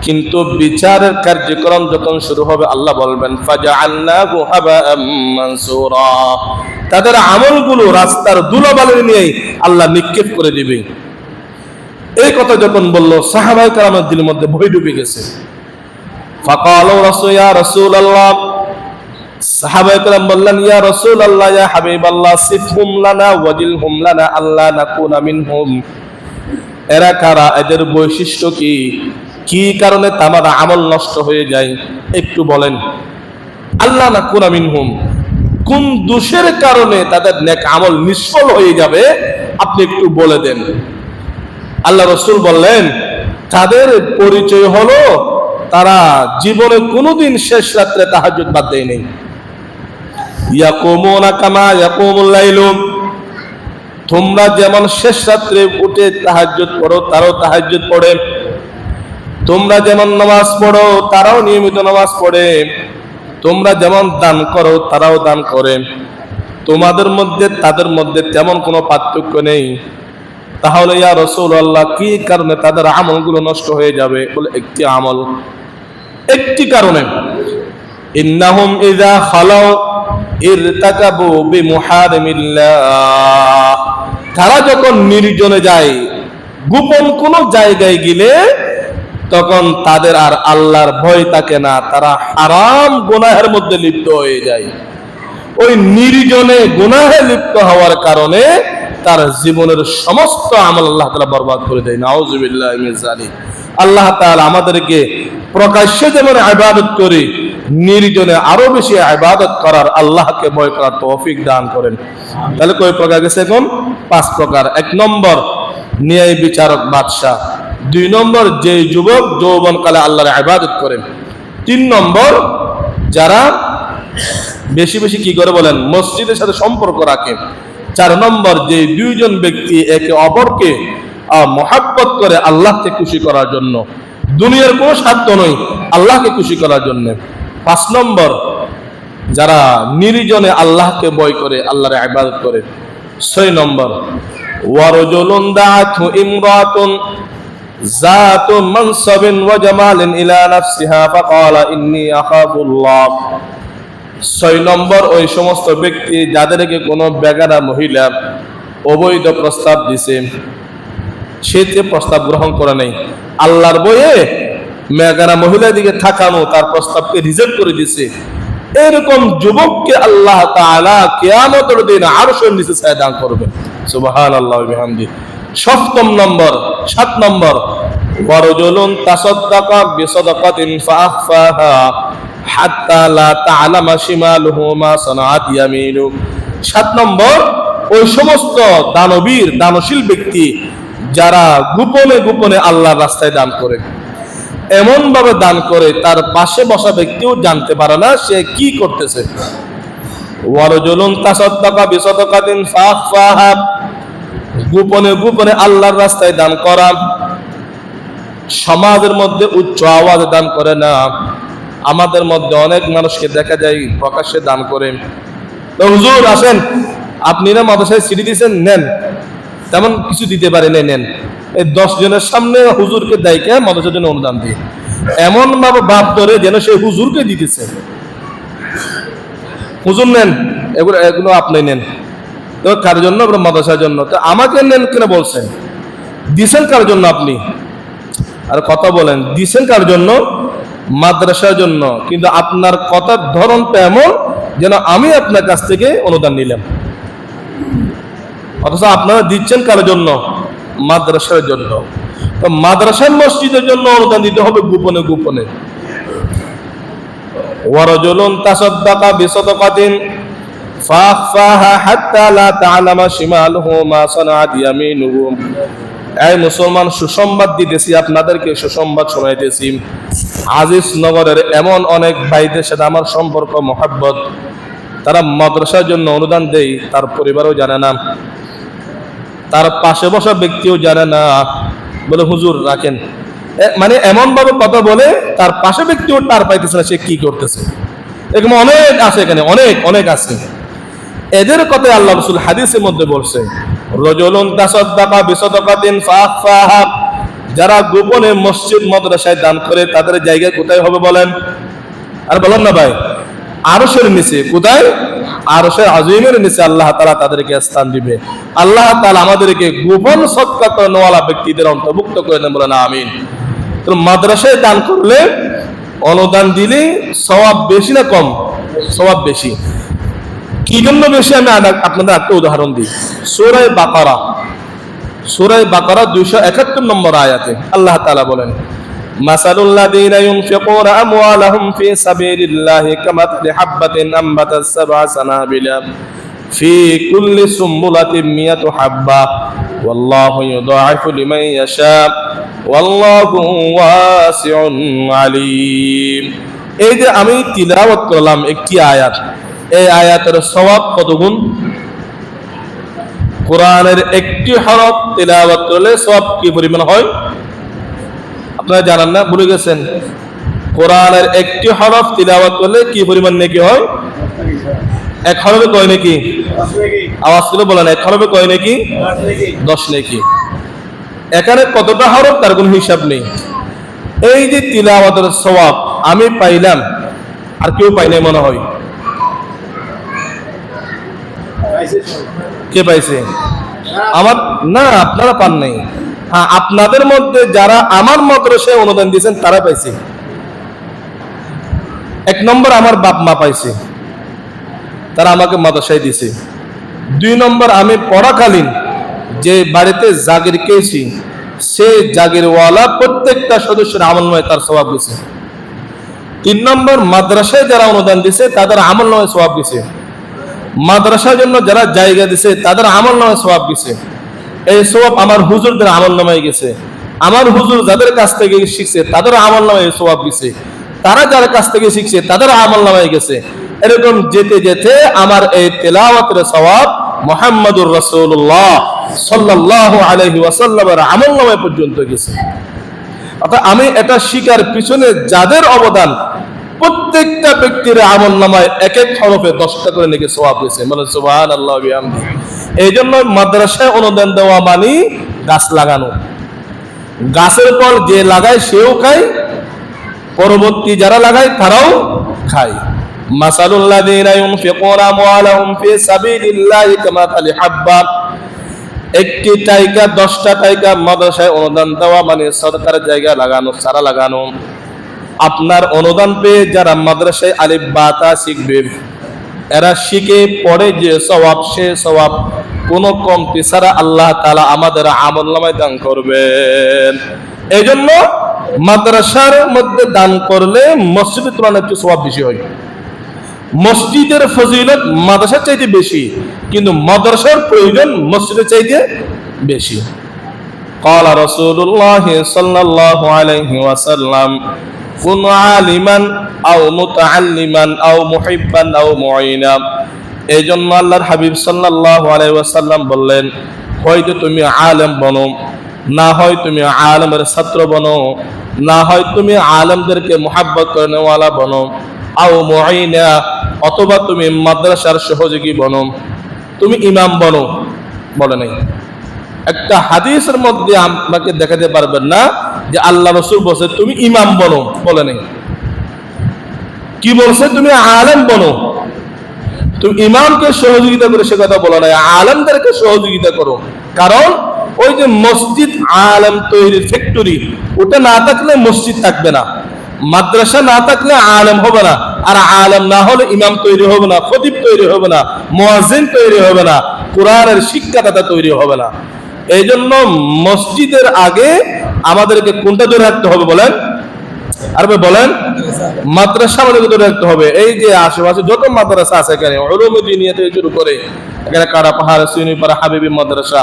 কিন্তু বিচারের কার্যক্রম যখন শুরু হবে, আল্লাহ বলবেন ফাজআলনাহু হাবাআম মানসুরা, তাদের আমলগুলো রাস্তার ধুলাবালু নিয়ে আল্লাহ নিক্ষেপ করে দিবে। এই কথা যখন বলল, সাহাবায়ে কেরামের দিলের মধ্যে ভয় ঢুকে গেছে। ফাকালু ইয়া রাসূলুল্লাহ, সাহাবায়ে কেরাম বললেন, ইয়া রাসূলুল্লাহ, ইয়া হাবিবাল্লাহ, সিফহুম লানা ওয়াজিলহুম লানা আল্লা নাকুনা মিনহুম, এরা কারা, এদের বৈশিষ্ট্য কি, কি কারণে তামার আমল নষ্ট হয়ে যায় একটু বলেন। আল্লা নাকুনা মিনহুম, কোন দোষের কারণে তাদের নেক আমল নিষ্ফল হয়ে যাবে আপনি একটু বলে দেন। আল্লাহ রাসূল বললেন, তাদের পরিচয় হলো তারা জীবনে কোনোদিন শেষ রাত্রে তাহাজ্জুদ বাদ দেয় নাই। ইয়াকুমুনা কামা ইয়াকুমুল লাইলু, তোমরা যেমন শেষ রাত্রে উঠে তাহাজ্জুদ পড়ো, তারাও তাহাজ্জুদ পড়ে। তোমরা যেমন নামাজ পড়ো, তারাও নিয়মিত নামাজ পড়ে। তোমরা যেমন দান করো, তারাও দান করে। তোমাদের মধ্যে তাদের মধ্যে তেমন কোনো পার্থক্য নেই। তাহলে ইয়া রাসূলুল্লাহ, কি কারণে তাদের আমলগুলো নষ্ট হয়ে যাবে? বলে একটি আমল, একটি কারণে, ইন্নাহুম ইযা খালাউ ইরতাকাবু বিমুহারিমিল্লাহ, তারা যখন নির্জনে যায়, গোপন কোন জায়গায় গেলে তখন তাদের আর আল্লাহর ভয় থাকে না, তারা হারাম গুনাহের মধ্যে লিপ্ত হয়ে যায়। ওই নির্জনে গুনাহে লিপ্ত হওয়ার কারণে তার জীবনের সমস্ত আমল আল্লাহ তাআলা বরবাদ করে দেয়। নাউযুবিল্লাহি মিন যালিক। আল্লাহ তাআলা আমাদেরকে প্রকাশ্যে যেমন ইবাদত করি, নির্জনে আরো বেশি ইবাদত করার, আল্লাহকে ভয় করার তৌফিক দান করেন। তাহলে কয় প্রকার গেছে এখন? 5 প্রকার। 1 নম্বর, ন্যায় বিচারক বাদশা। 2 নম্বর যে যুবক যৌবনকালে আল্লাহর ইবাদত করে। 3 নম্বর যারা বেশি বেশি কি করে বলেন মসজিদের সাথে সম্পর্ক রাখে। 4 নম্বর যে দুইজন ব্যক্তি একে অপরকে মহাব্বত করে আল্লাহকে খুশি করার জন্য, দুনিয়ার কোনো স্বার্থ নয়, আল্লাহকে খুশি করার জন্য। 5 নম্বর যারা নির্জনে আল্লাহকে ভয় করে আল্লাহর ইবাদত করে। 6 নম্বর ওয়ারজুলুন দাআতহু ইমরাতুন যাতু মানসাবিন ওয়া জামালিন ইলা নাফসিহা ফাকালা ইন্নী আখাফুল্লাহ। 6 নম্বর ওই সমস্ত ব্যক্তি যাদেরকে কোনো বেগানা মহিলা অবৈধ প্রস্তাব দিছে, সে প্রস্তাব গ্রহণ করে নাই, আল্লাহর বয়ে বেগানা মহিলার দিকে থাকানো তার প্রস্তাবকে রিজেক্ট করে দিছে, এরকম যুবককে আল্লাহ তাআলা কিয়ামতের দিন আরশের নিচে ছায়া দান করবেন। সুবহানাল্লাহি ওয়া বিহামদিহি। 7 নম্বর ওয়ারজুলুন তাসাদদাকা বিসাদাকাতিন ফাআখফাহা হাত্তা লা তা'লামা শিমালুহু মা সানাআত ইয়ামিনু। 7 নম্বর ওই সমস্ত দানশীল ব্যক্তি যারা গোপনে গোপনে আল্লাহর রাস্তায় দান করে, এমন ভাবে দান করে তার পাশে বসা ব্যক্তিও জানতে পারে না সে কি করতেছে। ওয়ারজুলুন তাসাদদাকা বিসাদাকাতিন ফাআখফাহা, গোপনে গোপনে আল্লাহর রাস্তায় দান করা, সমাজের মধ্যে উচ্চ আওয়াজে দান করে না। আমাদের মধ্যে অনেক মানুষকে দেখা যায় প্রকাশ্যে দান করে। তো হুজুর আসেন, আপনি না মাদ্রাসায় সিডি দিয়েছেন, নেন, তেমন কিছু দিতে পারে নাই, নেন। এই 10 জনের সামনে হুজুরকে দায়িকে মাদ্রাসার জন্য অনুদান দিয়ে এমন ভাবে ভাব ধরে যেন সে হুজুরকে দিতেছে। হুজুর নেন, এগুলো আপনি নেন। তো কার জন্য? মাদ্রাসার জন্য। তো আমাকে নেন কেন বলছেন? দিছেন কার জন্য আপনি? আর কথা বলেন, দিছেন কার জন্য? মাদ্রাসার জন্য। কিন্তু আপনার কথার ধরনটা এমন যেন আমি আপনার কাছ থেকে অনুদান নিলাম, অথচ আপনারা দিচ্ছেন কার জন্য? মাদ্রাসার জন্য। তো মাদ্রাসার মসজিদের জন্য অনুদান দিতে হবে গোপনে গোপনে। ওয়ারজুলুন তাসাদদাকা বিসাদাকাতিন ফাআখফাহা হাত্তা লা তা'লামা শিমালুহু মা সানাআত ইয়ামিনুহু। এই মুসলমান, সুসংবাদ দিতেছি আপনাদেরকে, সুসংবাদ শোনাইতেছি। আজিজ নগরের এমন অনেক ভাইদের সাথে আমার সম্পর্ক, মহব্বত, তারা মাদ্রাসার জন্য অনুদান দেয়, তার পরিবারও জানে না, তার পাশে বসা ব্যক্তিও জানে না, বলে হুজুর রাখেন। মানে এমন ভাবে কথা বলে তার পাশে ব্যক্তিও তার পাইতেছে না সে কি করতেছে। এরকম অনেক আছে, এখানে অনেক অনেক আছে। এদের কথা আল্লাহ রাসূল হাদিসের মধ্যে বলছে, রাজুলুন তাসাদদাকা বিসাদাকাতিন ফাআখফাহা, যারা গোপনে মসজিদ মাদ্রাসায় দান করে তাদের জায়গা কোথায় হবে বলেন? আর বলেন না ভাই, আরশের নিচে। কোথায়? আরশের আযীমের নিচে আল্লাহ তাআলা তাদেরকে স্থান দিবে। আল্লাহ তাআলা আমাদেরকে গোপন সদকা করানোওয়ালা ব্যক্তিদের অন্তর্ভুক্ত করে নেন, বলেন আমিন। তো মাদ্রাসায় দান করলে, অনুদান দিলে সওয়াব বেশি না কম? সওয়াব বেশি। কি জন্য বেশি? আমি আপনাদের একটা উদাহরণ দিই। সূরা বাকারা 271 নম্বর আয়াতে আল্লাহ তাআলা বলেন, মাসালুল লাযীনা ইউনফিকুনা আমওয়ালাহুম ফি সাবিলিল্লাহি কামাথলি হাববাতিন আনবাতাস সাবআ সানাবিলা ফি কুল্লি সুম্বুলাতিন মিয়াতু হাব্বা ওয়াল্লাহু ইউদাঈফু লিমান ইয়াশা ওয়াল্লাহু ওয়াসিউন আলীম। এই যে আমি তিলাওয়াত করলাম একটি আয়াত, এই আয়াতের সওয়াব কত গুণ? কোরআনের একটি হরফ তিলাওয়াত করলে সওয়াব কি পরিমাণ হয় আপনারা জানেন না? ভুলে গেছেন? কোরআনের একটি হরফ তিলাওয়াত করলে কি পরিমাণ নেকি হয়? এক হরফে কয় নেকি? আওয়াজ করে বলেন, এক হরফে কয় নেকি? 10 নেকি। এখানে কতটা হরফ তার কোনো হিসাব নেই। এই যে তিলাওয়াতের সওয়াব আমি পাইলাম, আর কেউ পাই নাই মনে হয়। কে পাইছে? আমার না, আপনারা পান নাই। হ্যাঁ, আপনাদের মধ্যে যারা আমার মাদ্রাসায় অনুদান দিয়েছেন তারা পাইছে। 1 নম্বর আমার বাপ মা পাইছে, তারা আমাকে মাদ্রাসায় দিয়েছে। 2 নম্বর আমি পড়াকালীন যে বাড়িতে জাগির খেয়েছি সে জাগিরওয়ালা প্রত্যেকটা সদস্যের আমলনামায় তার সওয়াব দিয়েছে। 3 নম্বর মাদ্রাসায় যারা অনুদান দিয়েছে তাদের আমলনামায় সওয়াব দিয়েছে। মাদ্রাসার জন্য যারা জায়গা দিছে তাদের আমলনামায় সওয়াব দিছে। এই সওয়াব আমার হুজুরদের আমলনামায় গেছে। আমার হুজুর যাদের কাছ থেকে শিখছে তাদের আমলনামায় সওয়াব দিছে, তারা যার কাছ থেকে শিখছে তাদের আমলনামায় গেছে। এরকম যেতে যেতে আমার এই তেলাওয়াতের সওয়াব মুহাম্মদুর রাসূলুল্লাহ সাল্লাল্লাহু আলাইহি ওয়াসাল্লামের আমলনামায় পর্যন্ত গেছে। অর্থাৎ আমি এটা শিকার পিছনে যাদের অবদান, প্রত্যেকটা ব্যক্তির আমলনামায় এক এক হরফে 10টা করে নাকি সওয়াব হয়েছে। বলেন সুবহানাল্লাহ ওয়া বিহামদিহি। এই জন্য মাদ্রাসায় অনুদান দেওয়া মানে গাছ লাগানো। গাছের ফল যে লাগায় সেও খায়, পরবর্তী যারা লাগায় তারাও খায়। মাসালুল লাযীনা ইউনফিকুনা আমওয়ালাহুম ফি সাবিলিল্লাহি কামাসালি হাব্বা, একটি টাইকা 10টা টাইকা মাদ্রাসায় অনুদান দেওয়া মানে সরকারের জায়গায় লাগানো, চারা লাগানো। আপনার অনুদান পেয়ে যারা মাদ্রাসায় আলিফ বা তা শিখবে, এরা শিখে পড়ে যে সওয়াব, সে সওয়াব কোনো কমতি ছাড়া আল্লাহ তাআলা আমাদের আমলনামায় দান করবেন। এই জন্য মাদ্রাসার মধ্যে দান করলে মসজিদের তুলনায় একটু সওয়াব বেশি হয়। মসজিদের ফজিলত মাদ্রাসার চাইতে বেশি, কিন্তু মাদ্রাসার প্রয়োজন মসজিদের চাইতে বেশি। قال رسول الله صلى الله عليه وسلم كن عالما أو متعلما أو محبا أو معينا। এই জন্য আল্লাহর হাবিব সাল্লাল্লাহু আলাইহি ওয়াসাল্লাম বললেন, হয়তো তুমি আলেম বনো, না হয় তুমি আলেমের ছাত্র বনো, না হয় তুমি আলেমদেরকে মুহাব্বত করে নেওয়ালা বনো, আও মুঈনা, অথবা তুমি মাদ্রাসার সহযোগী বনো, তুমি ইমাম বনো। বলে নাই একটা হাদিসের মধ্যে আমাকে দেখাতে পারবেন না যে আল্লাহ রাসূল বলেছে তুমি ইমাম বনো, বলে নাই। কি বলছে? তুমি আলেম বনো। তুমি ইমামকে সহযোগিতা করে সে কথা বলো না, আলেমদেরকে সহযোগিতা করো। কারণ ওই যে মসজিদ আলেম তৈরির ফ্যাক্টরি, ওটা না থাকলে মসজিদ থাকবে না, মাদ্রাসা না থাকলে আলেম হবে না, আর আলেম না হলে ইমাম তৈরি হবে না, খতিব তৈরি হবে না, মুয়াজ্জিন তৈরি হবে না, কোরআনের শিক্ষাদাতা তৈরি হবে না। এই জন্য মসজিদের আগে আমাদেরকে কোনটা ধরে রাখতে হবে বলেন? আরবে বলেন, মাদ্রাসা আমাদেরকে ধরে রাখতে হবে। এই যে আশেপাশে যত মাদ্রাসা আছে, এখানে উলুমুদ্দিনিয়া থেকে শুরু করে এখানে কারা পাহাড়, সুন্নিপাড়া, হাবিবি মাদ্রাসা,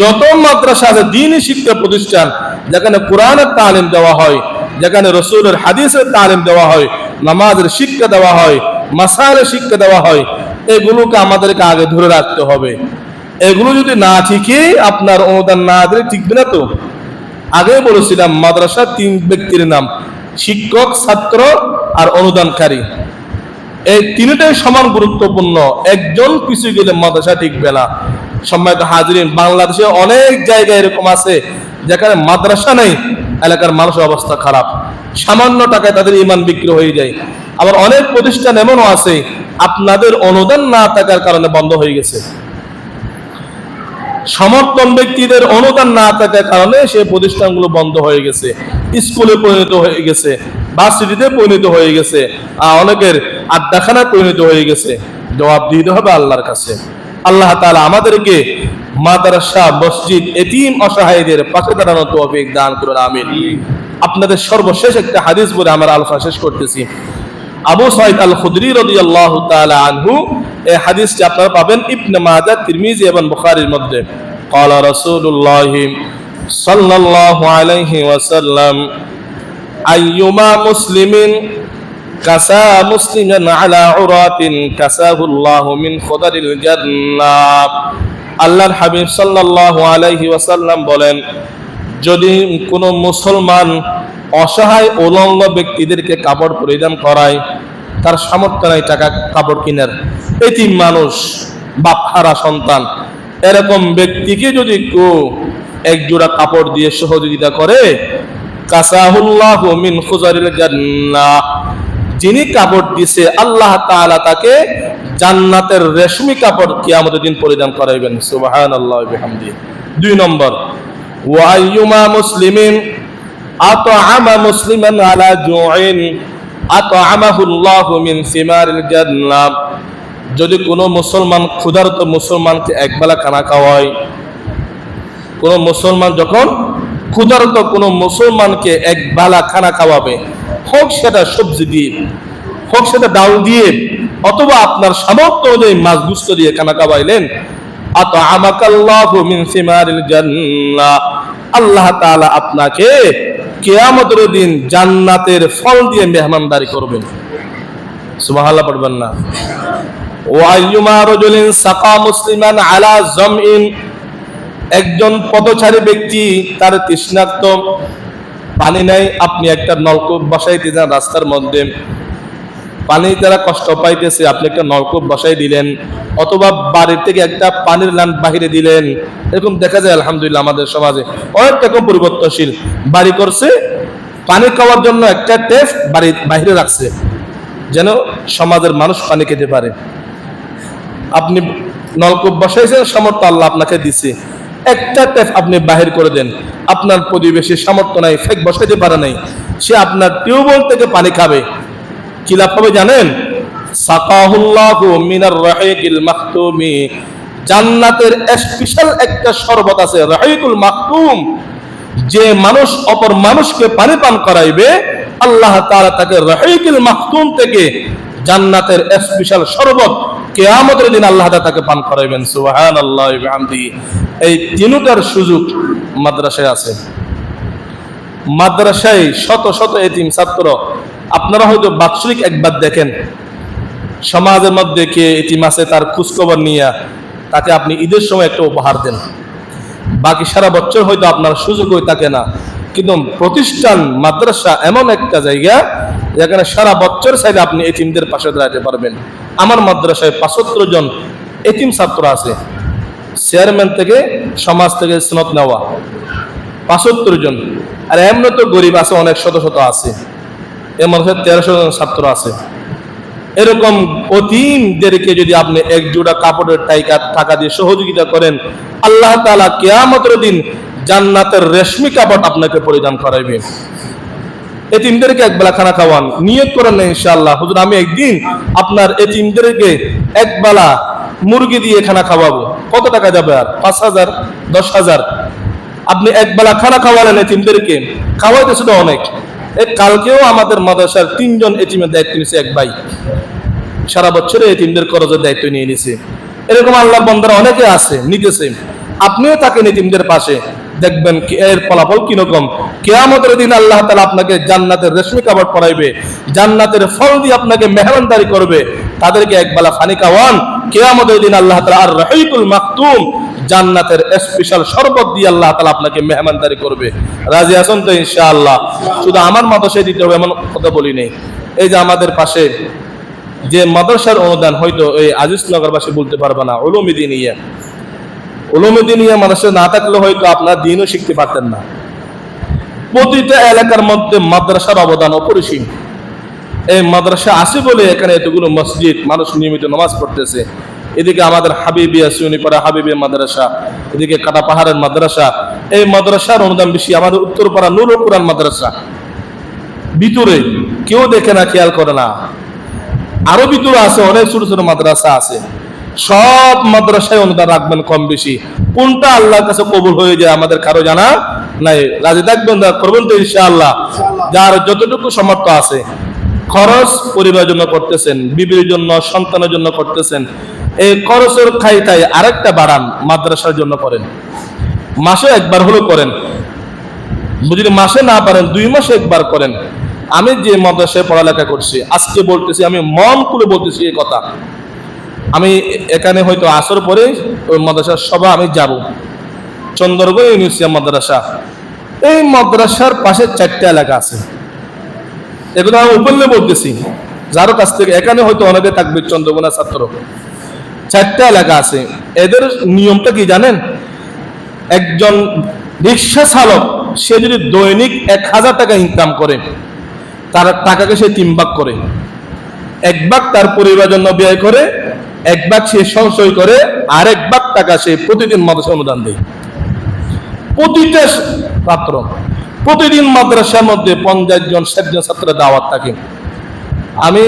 যত মাদ্রাসা আছে দ্বীনি শিক্ষা প্রতিষ্ঠান, যেখানে কোরআনের তালিম দেওয়া হয়, যেখানে রাসূলের হাদিসের তালিম দেওয়া হয়, নামাজের শিক্ষা দেওয়া হয়, মাসাইলের শিক্ষা দেওয়া হয়, এগুলোকে আমাদেরকে আগে ধরে রাখতে হবে। এগুলো যদি না ঠিকই আপনার অনুদান না দিলে টিকবে না। তো আগে বলেছিলাম মাদ্রাসা 3 ব্যক্তির নাম, শিক্ষক, ছাত্র আর অনুদানকারী। এই তিনটাই সমান গুরুত্বপূর্ণ। একজন পিছু গেলে মাদ্রাসা টিকবে না। সম্মানিত হাজিরিন, বাংলাদেশে অনেক জায়গায় এরকম আছে যেখানে মাদ্রাসা নেই, এলাকার মানুষের অবস্থা খারাপ, সামান্য টাকায় তাদের ঈমান বিক্রি হয়ে যায়। আবার অনেক প্রতিষ্ঠান এমনও আছে আপনাদের অনুদান না থাকার কারণে বন্ধ হয়ে গেছে। সমর্থন ব্যক্তিদের অনুদান না থাকার কারণে সেই প্রতিষ্ঠানগুলো বন্ধ হয়ে গেছে, স্কুলে পরিণত হয়ে গেছে, ভার্সিটিতে পরিণত হয়ে গেছে, অনেকের আড্ডাখানায় পরিণত হয়ে গেছে। জবাব দিতে হবে আল্লাহর কাছে। আল্লাহ তাআলা আমাদেরকে মাদ্রাসা, মসজিদ, এতিম অসহায়দের পাশে দাঁড়ানোর তৌফিক দান করুন, আমিন। আপনাদের সর্বশেষ একটা হাদিস বলে আমার আলোচনা শেষ করতেছি। আবু সাঈদ আল খুদরি রাদিয়াল্লাহু তাআলা আনহু, এই হাদিসটি আপনারা পাবেন ইবনে মাজাহ, তিরমিজি এবং বুখারীর মধ্যে। ক্বালা রাসূলুল্লাহ সাল্লাল্লাহু আলাইহি ওয়াসাল্লাম, আইয়ুমা মুসলিমিন কাসা মুসলিমান আলা উরাতিন কাসাহুল্লাহু মিন খুদারিল জান্নাহ। আল্লাহর হাবিব সাল্লাল্লাহু আলাইহি ওয়াসাল্লাম বলেন, যদি কোনো মুসলমান অসহায় উলঙ্গ ব্যক্তিদেরকে কাপড় পরিধান করায়, তার সামর্থ্য নাই টাকা কাপড় কিনার, এতিম মানুষ, বাপহারা সন্তান, এরকম ব্যক্তিকে যদি কেউ এক জোড়া কাপড় দিয়ে সহযোগিতা করে, কাসাহুল্লাহু মিন খুজারিল জান্নাহ, যিনি কাপড় দিছে আল্লাহ তাআলা তাকে জান্নাতের রেশমি কাপড় কিয়ামতের দিন পরিধান করাইবেন। সুবহানাল্লাহি ওয়া বিহামদিহি। 2 নম্বর, ওয়া আইয়ুমা মুসলিমিন আতআমা মুসলিমান আলা জুইন আতআমাহুল্লাহু মিন সিমারিল জান্নাহ, যদি কোনো মুসলমান ক্ষুধার্ত মুসলমানকে একবেলা খানা খাওয়ায়, কোনো মুসলমান যখন ক্ষুধার্ত কোনো মুসলমানকে একবেলা খানা খাওয়াবে, হোক সেটা সবজি দিয়ে, হোক সেটা ডাল দিয়ে, অথবা আপনার সামর্থ্য অনুযায়ী মাছ গুস্ত দিয়ে খানা খাওয়াইলেন, আতআমাকাল্লাহু মিন সিমারিল জান্নাহ, আল্লাহ তাআলা আপনাকে কিয়ামতের দিন জান্নাতের ফল দিয়ে মেহমানদারি করবেন। সুবহানাল্লাহ পড়বেন না? ওয়া আইয়ুমা রাজুলিন সাকা মুসলিমান আলা জামইন, একজন পথচারী ব্যক্তি তার তৃষ্ণার্ত, পানি নাই, আপনি একটা নলকূপ বসাইতে যান রাস্তার মধ্যে, পানি তারা কষ্ট পাইতেছে, আপনি একটা নলকূপ বসাই দিলেন, অথবা বাড়ির থেকে একটা পানির ল্যাম্প বাহিরে দিলেন। এরকম দেখা যায় আলহামদুলিল্লাহ আমাদের সমাজে অনেক রকম পরিবর্তনশীল। বাড়ি করছে, পানি খাওয়ার জন্য একটা ট্যাপ বাড়ি বাহিরে রাখছে যেন সমাজের মানুষ পানি খেতে পারে। আপনি নলকূপ বসাইছেন, সামর্থ্য আল্লাহ আপনাকে দিছে, একটা ট্যাপ আপনি বাহির করে দেন। আপনার প্রতিবেশী সামর্থ্য নাই, ফেক বসাইতে পারে নাই, সে আপনার টিউবওয়েল থেকে পানি খাবে, কি লাভ হবে জানেন? সাকাহুল্লাহু মিনার রাহিকিল মাখতুমি, জান্নাতের স্পেশাল একটা শরবত আছে রাহিকুল মাখতুম, যে মানুষ অপর মানুষকে পানি পান করাইবে আল্লাহ তাআলা তাকে রাহিকুল মাখতুম থেকে জান্নাতের স্পেশাল শরবত কিয়ামতের দিন আল্লাহ তাআলা তাকে পান করাইবেন। সুবহানাল্লাহি ওয়া বিহামদিহি। এই তিনটার সুযোগ মাদ্রাসায় আছে। মাদ্রাসায় শত শত এতিম ছাত্র, আপনারা হয়তো বাৎসরিক একবার দেখেন সমাজের মধ্যে কে এতিম আছে তার খোঁজখবর নিয়ে তাকে আপনি ঈদের সময় একটা উপহার দেন। বাকি সারা বছর হয়তো আপনার সুযোগ হয়ে থাকে না, কিন্তু প্রতিষ্ঠান মাদ্রাসা এমন একটা জায়গা যেখানে সারা বছর চাইলে আপনি এতিমদের পাশে দাঁড়াতে পারবেন। আমার মাদ্রাসায় 75 জন এতিম ছাত্র আছে, চেয়ারম্যান থেকে সমাজ থেকে সনদ নেওয়া 75 জন। আর এমন তো গরিব আছে অনেক, শত শত আছে, এর মধ্যে 1300 জন ছাত্র আছে। এরকম অতীমদেরকে যদি আপনি এক জোড়া কাপড়ের টাকা দিয়ে সহযোগিতা করেন, আল্লাহ তাআলা কিয়ামতের দিন জান্নাতের রেশমি কাপড় আপনাকে পরিধান করাইবে। এতিমদেরকে একবেলা খানা খাওয়ান, নিয়ত করেন না ইনশাআল্লাহ, হুজুর আমি একদিন আপনার এতিমদেরকে একবেলা মুরগি দিয়ে খানা খাওয়াবো। কত টাকা যাবে? আর 5000, 10000। আপনি একবেলা খানা খাওয়ালেন এতিমদেরকে, খাওয়াইতেছে তো অনেক। কালকেও আমাদের মাদ্রাসার 3 জন এতিমের দায়িত্ব নিয়েছে এক ভাই, সারা বছরে এতিমদের খরচের দায়িত্ব নিয়ে নিছে। এরকম আল্লাহর বান্দারা অনেকে আছে, নিতেছে। আপনিও থাকেন এতিমদের পাশে, দেখবেন এর ফলাফল কিরকম। কিয়ামতের দিন আল্লাহ তাআলা আপনাকে জান্নাতের রেশমি কাপড় পরাইবে, জান্নাতের ফল দিয়ে আপনাকে মেহমানদারি করবে। তাদেরকে একবেলা পানি খাওয়ান, কিয়ামতের দিন আল্লাহ তাআলা আর রাহিকুল মাখতুম জান্নাতের স্পেশাল শরবত দিয়ে আল্লাহ তাআলা আপনাকে মেহমানদারি করবে। রাজি আছেন তো ইনশাআল্লাহ? শুধু আমার মাদ্রাসায় দিতে হবে এমন কথা বলি নেই। এই যে আমাদের পাশে যে মাদ্রাসার অনুদান হয়তো এই আজিজনগরবাসী বলতে পারবে না, উলুমিদিনিয়া মাদ্রাসা না থাকলে হয়তো আপনার দিনও শিখতে পারতেন না। প্রতিটা এলাকার মধ্যে মাদ্রাসার অবদান অপরিসীম। এই মাদ্রাসা আছে বলে এখানে এতগুলো মসজিদ, মানুষ নিয়মিত নামাজ পড়তেছে। এদিকে আমাদের হাবিবিয়া সুনিপাড়া হাবিবিয়া মাদ্রাসা, এদিকে কাটা পাহাড়ের মাদ্রাসা। এই মাদ্রাসার অনুদান বেশি। আমাদের উত্তরপাড়া নুরুল কুরআন মাদ্রাসা ভিতরে কেউ দেখে না, খেয়াল করে না। আরো ভিতরে আছে অনেক ছোট ছোট মাদ্রাসা আছে। সব মাদ্রাসায় অনুদান রাখবেন কম বেশি। কোনটা আল্লাহর কাছে কবুল হয়ে যায় আমাদের কারো জানা নাই। রাজি থাকবেন, করবেন তো ইনশাআল্লাহ? যার যতটুকু সামর্থ্য আছে, খরচ পরিবারের জন্য করতেছেন, বিবির জন্য, সন্তানের জন্য করতেছেন, এই খরচের খাইটাই আরেকটা বাড়ান, মাদ্রাসার জন্য করেন। মাসে একবার হলেও করেন, যদি মাসে না পারেন 2 মাসে একবার করেন। আমি যে মাদ্রাসায় পড়ালেখা করছি, আজকে বলতেছি, আমি মন খুলে বলতেছি এই কথা। আমি এখানে হয়তো আসর পরে ওই মাদ্রাসার সভা আমি যাব, চন্দ্রগড় ইউনিভার্সিটি মাদ্রাসা। এই মাদ্রাসার পাশে 4টা এলাকা আছে। এগুলো আমি উপলে বলতেছি, যার কাছ থেকে এখানে হয়তো অনেকে থাকবে চন্দ্রগোনা ছাত্র। 4টা এলাকা আছে। এদের নিয়মটা কি জানেন? একজন রিক্সা চালক সে যদি দৈনিক 1000 টাকা ইনকাম করে, তার টাকাকে সে 3 ভাগ করে। 1 ভাগ তার পরিবারের জন্য ব্যয় করে, 1 ভাগ সে সঞ্চয় করে, আর 1 ভাগ টাকা সে প্রতিদিন মাদ্রাসা অনুদান দেয়। প্রতিটা ছাত্র প্রতিদিন মাদ্রাসার মধ্যে 50 জন 60 জন ছাত্রের দাওয়াত থাকে। আমি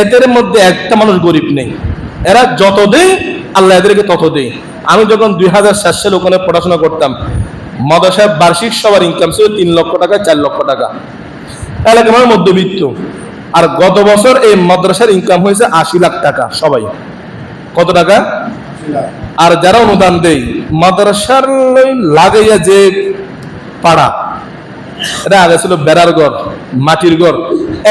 এদের মধ্যে একটা মানুষ গরিব নেই। এরা যত দেয় আল্লাহ এদেরকে তত দেয়। আমি যখন 2007 সালে ওখানে পড়াশোনা করতাম, মাদ্রাসার বার্ষিক সবার ইনকাম ছিল 3 লক্ষ টাকা, 4 লক্ষ টাকা। এলাকার মধ্যবিত্ত। আর গত বছর এই মাদ্রাসার ইনকাম হয়েছে 80 লাখ টাকা সবাই। কত টাকা? আর যারা অনুদান দেয় মাদ্রাসার লাগাইয়া যে পাড়া। এটা আগে ছিল বেড়ার ঘর, মাটির ঘর,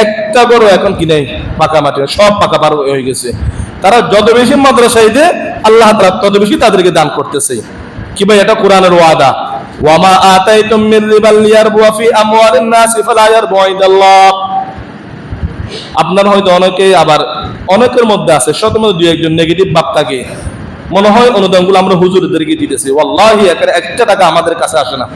একটা ঘরও এখন কি নেই, পাকা মাটি, সব পাকা পার হয়ে গেছে। তারা যত বেশি মাদ্রাসায় দেয় আল্লাহ তাআলা তত বেশি তাদেরকে দান করতেছে। কি ভাই, এটা কোরআনের ওয়াদা। ওয়ামা আতাইতুম মির রিবাল লিয়ারবু ফি আমওয়ালিন নাস ফালা ইয়ারবু ইনদাল্লাহ। আপনার হয়তো অনেকেই, আবার অনেকের মধ্যে আছে শত মধ্যে দুই একজন নেগেটিভ ভাব থাকে, মনে হয় অনুদানগুলো আমরা হুজুরদেরকে দিতেছি। ওয়াল্লাহি একটা টাকা আমাদের কাছে আসে না।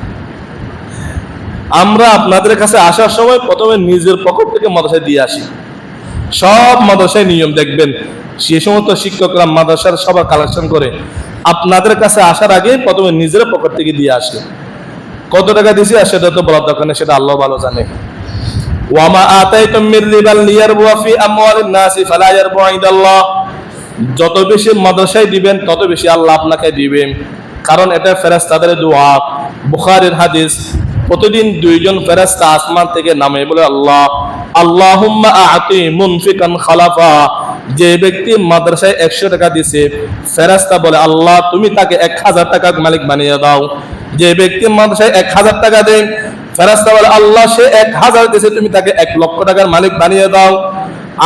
আমরা আপনাদের কাছে আসার সময় প্রথমে নিজের পকেট থেকে মাদ্রাসায় দিয়ে আসি। সব মাদ্রাসায় নিয়ম দেখবেন, সে সমস্ত শিক্ষকরা মাদ্রাসার সবার কালেকশন করে আপনাদের কাছে আসার আগে প্রথমে নিজের পকেট থেকে দিয়ে আসে। কত টাকা দিয়েছি আর সেটা তো বলার দরকার নেই, সেটা আল্লাহ ভালো জানে। ওয়ামা আতাইতুম মির রিবাল লিয়ারবু ফি আমওয়ালিন নাসি ফালা ইয়ারবু ইনদাল্লাহ। যত বেশি মাদ্রাসায় দিবেন তত বেশি আল্লাহ আপনাকে দিবেন, কারণ এটা ফেরেশতাদের দোয়া। বুখারীর হাদিস, প্রতিদিন দুইজন ফেরেশতা আসমান থেকে নামে বলে, আল্লাহ আল্লাহুম্মা আতি মুনফিকান খালাফা। যে ব্যক্তি মাদ্রাসায় 100 টাকা দিছে, ফেরেশতা বলে, আল্লাহ তুমি তাকে 1000 টাকা মালিক বানিয়ে দাও। যে ব্যক্তি মাদ্রাসায় 1000 টাকা দেয়, ফেরেশতা বলে, আল্লাহ সে 1000 দিয়েছে, তুমি তাকে 1 লক্ষ টাকার মালিক বানিয়ে দাও।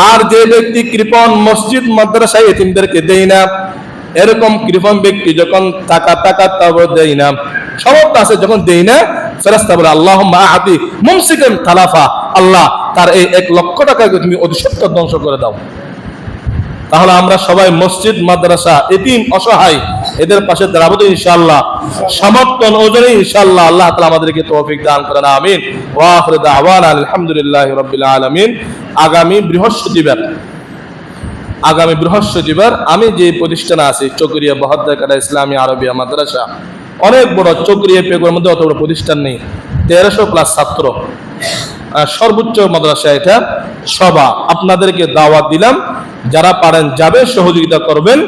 আর যে ব্যক্তি কৃপণ মসজিদ মাদ্রাসায় এতিমদেরকে দেয় না, এরকম কৃপণ ব্যক্তি যখন টাকা তাও দেয় না, সমর্থ আছে যখন দেয় না, ফেরেশতা বলে, আল্লাহুম্মা আতি মুমসিকান তালাফা। আল্লাহ তার এই 1 লক্ষ টাকাকে তুমি অধিসত্তর ধ্বংস করে দাও। তাহলে আমরা সবাই মসজিদ মাদ্রাসা এতিম অসহায় এদের পাশে দাঁড়াবো ইনশাআল্লাহ, সমর্থন ওজনে ইনশাআল্লাহ। আল্লাহ তাআলা আমাদেরকে তৌফিক দান করেন, আমিন। ওয়া আখিরু দাওয়ানা আলহামদুলিল্লাহি রাব্বিল আলামিন। আগামী বৃহস্পতিবার আমি যে প্রতিষ্ঠানে আছি, চকরিয়া বহদ্দারকাটা ইসলামী আরবিয়া মাদ্রাসা, অনেক বড়, চকরিয়া পেগুয়ার মধ্যে অত বড় প্রতিষ্ঠান নেই, 1300+ ছাত্র, সর্বোচ্চ মাদ্রাসা এটা। সভা আপনাদেরকে দাওয়াত দিলাম, যারা পারেন যাবে, সহযোগিতা করবেন।